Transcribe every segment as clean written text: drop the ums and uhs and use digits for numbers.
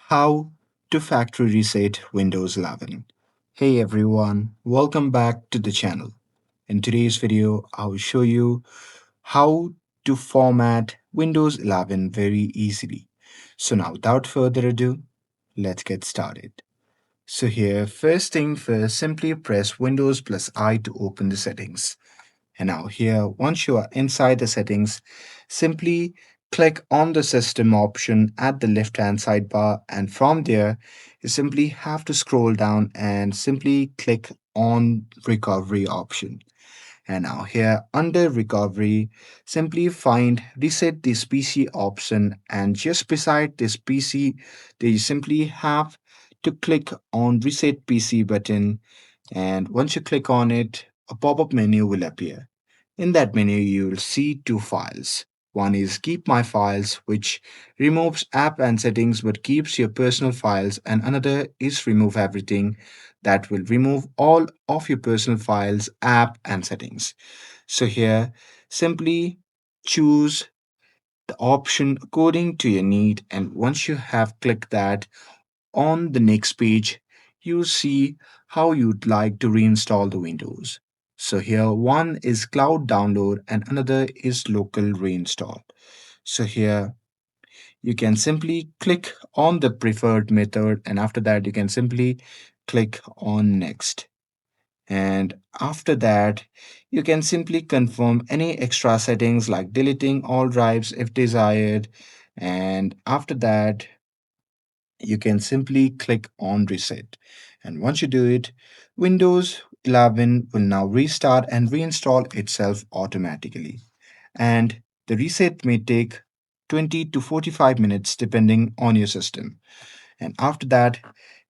How to factory reset Windows 11. Hey everyone, welcome back to the channel. In today's video, I will show you how to format Windows 11 very easily. So now without further ado, let's get started. So here, first thing first, simply press Windows plus I to open the settings. And now here, once you are inside the settings, simply click on the system option at the left hand sidebar, and from there you simply have to scroll down and simply click on recovery option. And now here under recovery, simply find reset this PC option, and just beside this PC, they simply have to click on reset PC button, and once you click on it, a pop-up menu will appear. In that menu, you will see two files. One is Keep My Files, which removes app and settings but keeps your personal files, and another is Remove Everything, that will remove all of your personal files, app, and settings. So here, simply choose the option according to your need, and once you have clicked that, on the next page, you see how you'd like to reinstall the Windows. So here one is cloud download and another is local reinstall. So here you can simply click on the preferred method, and after that you can simply click on next. And after that, you can simply confirm any extra settings like deleting all drives if desired. And after that, you can simply click on reset. And once you do it, Windows 11 will now restart and reinstall itself automatically. And the reset may take 20 to 45 minutes depending on your system. And after that,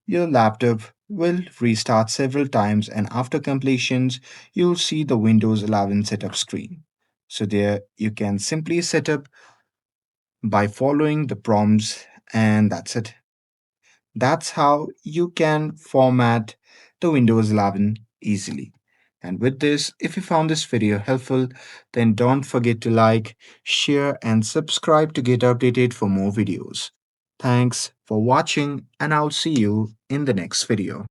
your laptop will restart several times, and after completions, you'll see the Windows 11 setup screen. So there you can simply set up by following the prompts, and that's it. That's how you can format the Windows 11 easily. And with this, if you found this video helpful, then don't forget to like, share, and subscribe to get updated for more videos. Thanks for watching, and I'll see you in the next video.